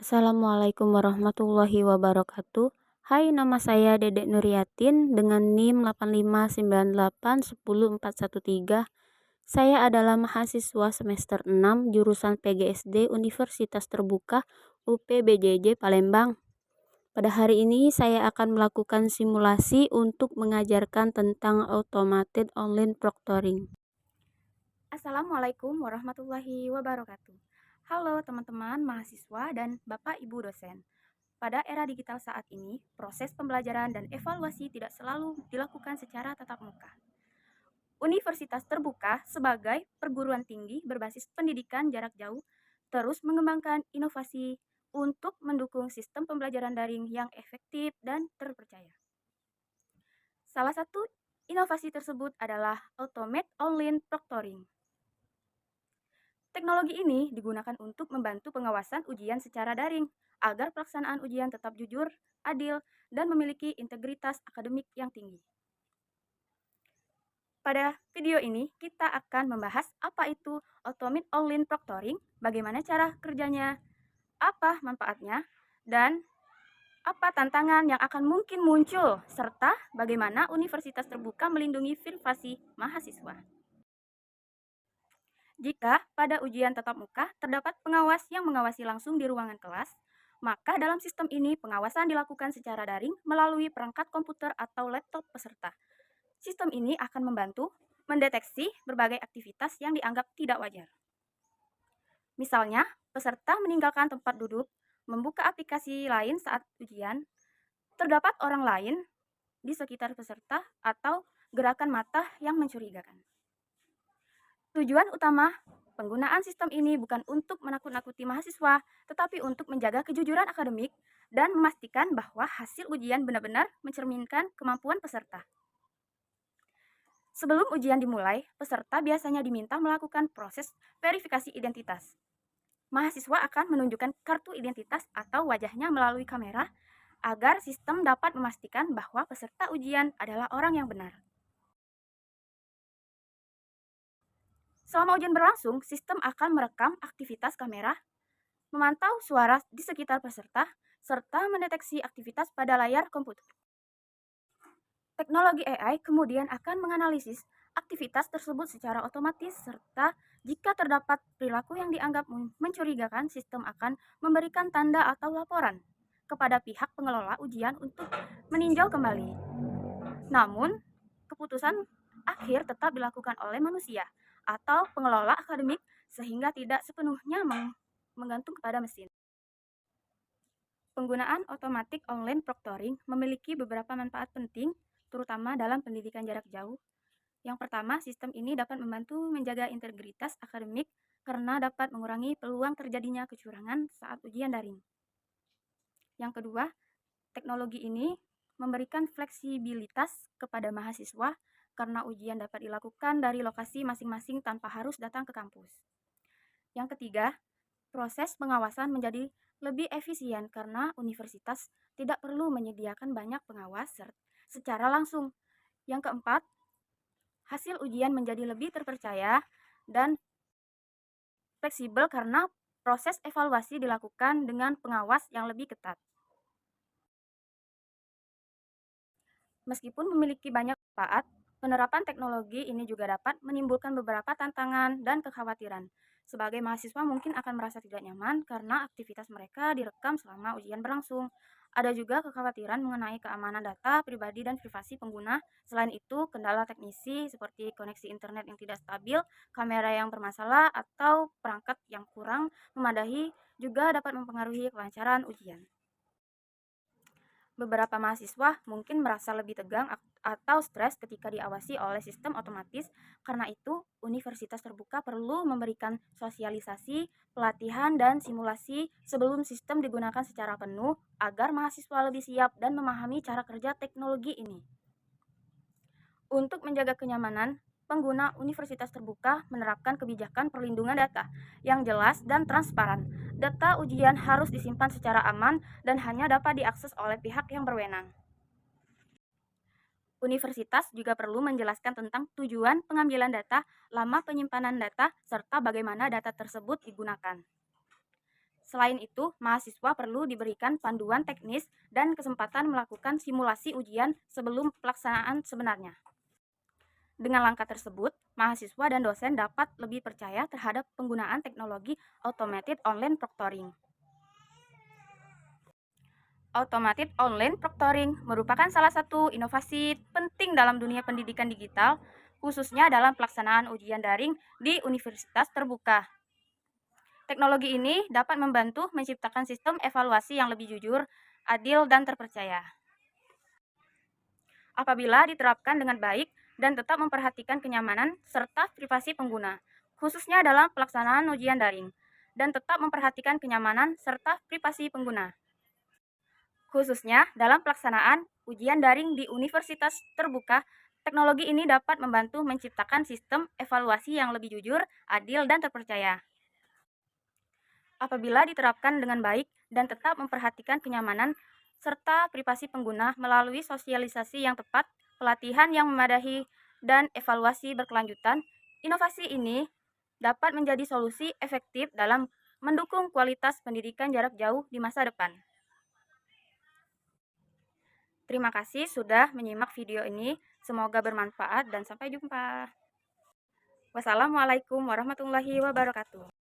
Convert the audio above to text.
Assalamualaikum warahmatullahi wabarakatuh. Hai, nama saya Dedek Nuryatin dengan NIM 8598104113. Saya adalah mahasiswa semester 6 jurusan PGSD Universitas Terbuka UPBJJ Palembang. Pada hari ini saya akan melakukan simulasi untuk mengajarkan tentang automated online proctoring. Assalamualaikum warahmatullahi wabarakatuh. Halo teman-teman mahasiswa dan Bapak Ibu dosen. Pada era digital saat ini, proses pembelajaran dan evaluasi tidak selalu dilakukan secara tatap muka. Universitas Terbuka sebagai perguruan tinggi berbasis pendidikan jarak jauh terus mengembangkan inovasi untuk mendukung sistem pembelajaran daring yang efektif dan terpercaya. Salah satu inovasi tersebut adalah Automate Online Proctoring. Teknologi ini digunakan untuk membantu pengawasan ujian secara daring agar pelaksanaan ujian tetap jujur, adil, dan memiliki integritas akademik yang tinggi. Pada video ini, kita akan membahas apa itu Automate Online Proctoring, bagaimana cara kerjanya, apa manfaatnya, dan apa tantangan yang akan mungkin muncul, serta bagaimana universitas terbuka melindungi privasi mahasiswa. Jika pada ujian tatap muka terdapat pengawas yang mengawasi langsung di ruangan kelas, maka dalam sistem ini pengawasan dilakukan secara daring melalui perangkat komputer atau laptop peserta. Sistem ini akan membantu mendeteksi berbagai aktivitas yang dianggap tidak wajar. Misalnya, peserta meninggalkan tempat duduk, membuka aplikasi lain saat ujian, terdapat orang lain di sekitar peserta, atau gerakan mata yang mencurigakan. Tujuan utama penggunaan sistem ini bukan untuk menakut-nakuti mahasiswa, tetapi untuk menjaga kejujuran akademik dan memastikan bahwa hasil ujian benar-benar mencerminkan kemampuan peserta. Sebelum ujian dimulai, peserta biasanya diminta melakukan proses verifikasi identitas. Mahasiswa akan menunjukkan kartu identitas atau wajahnya melalui kamera agar sistem dapat memastikan bahwa peserta ujian adalah orang yang benar. Selama ujian berlangsung, sistem akan merekam aktivitas kamera, memantau suara di sekitar peserta, serta mendeteksi aktivitas pada layar komputer. Teknologi AI kemudian akan menganalisis aktivitas tersebut secara otomatis, serta jika terdapat perilaku yang dianggap mencurigakan, sistem akan memberikan tanda atau laporan kepada pihak pengelola ujian untuk meninjau kembali. Namun, keputusan akhir tetap dilakukan oleh manusia atau pengelola akademik sehingga tidak sepenuhnya menggantung kepada mesin. Penggunaan otomatik online proctoring memiliki beberapa manfaat penting, terutama dalam pendidikan jarak jauh. Yang pertama, sistem ini dapat membantu menjaga integritas akademik karena dapat mengurangi peluang terjadinya kecurangan saat ujian daring. Yang kedua, teknologi ini memberikan fleksibilitas kepada mahasiswa karena ujian dapat dilakukan dari lokasi masing-masing tanpa harus datang ke kampus. Yang ketiga, proses pengawasan menjadi lebih efisien karena universitas tidak perlu menyediakan banyak pengawas secara langsung. Yang keempat, hasil ujian menjadi lebih terpercaya dan fleksibel karena proses evaluasi dilakukan dengan pengawas yang lebih ketat. Meskipun memiliki banyak manfaat, penerapan teknologi ini juga dapat menimbulkan beberapa tantangan dan kekhawatiran. Sebagai mahasiswa mungkin akan merasa tidak nyaman karena aktivitas mereka direkam selama ujian berlangsung. Ada juga kekhawatiran mengenai keamanan data pribadi dan privasi pengguna. Selain itu, kendala teknisi seperti koneksi internet yang tidak stabil, kamera yang bermasalah, atau perangkat yang kurang memadai juga dapat mempengaruhi kelancaran ujian. Beberapa mahasiswa mungkin merasa lebih tegang atau stres ketika diawasi oleh sistem otomatis. Karena itu, universitas terbuka perlu memberikan sosialisasi, pelatihan, dan simulasi sebelum sistem digunakan secara penuh agar mahasiswa lebih siap dan memahami cara kerja teknologi ini. Untuk menjaga kenyamanan, pengguna universitas terbuka menerapkan kebijakan perlindungan data yang jelas dan transparan. Data ujian harus disimpan secara aman dan hanya dapat diakses oleh pihak yang berwenang. Universitas juga perlu menjelaskan tentang tujuan pengambilan data, lama penyimpanan data, serta bagaimana data tersebut digunakan. Selain itu, mahasiswa perlu diberikan panduan teknis dan kesempatan melakukan simulasi ujian sebelum pelaksanaan sebenarnya. Dengan langkah tersebut, mahasiswa dan dosen dapat lebih percaya terhadap penggunaan teknologi automated online proctoring. Automated online proctoring merupakan salah satu inovasi penting dalam dunia pendidikan digital, khususnya dalam pelaksanaan ujian daring di universitas terbuka. Teknologi ini dapat membantu menciptakan sistem evaluasi yang lebih jujur, adil, dan terpercaya. Apabila diterapkan dengan baik dan tetap memperhatikan kenyamanan serta privasi pengguna, khususnya dalam pelaksanaan ujian daring, dan tetap memperhatikan kenyamanan serta privasi pengguna. Khususnya dalam pelaksanaan ujian daring di universitas terbuka, teknologi ini dapat membantu menciptakan sistem evaluasi yang lebih jujur, adil, dan terpercaya. Apabila diterapkan dengan baik dan tetap memperhatikan kenyamanan serta privasi pengguna melalui sosialisasi yang tepat, pelatihan yang memadai, dan evaluasi berkelanjutan, inovasi ini dapat menjadi solusi efektif dalam mendukung kualitas pendidikan jarak jauh di masa depan. Terima kasih sudah menyimak video ini. Semoga bermanfaat dan sampai jumpa. Wassalamualaikum warahmatullahi wabarakatuh.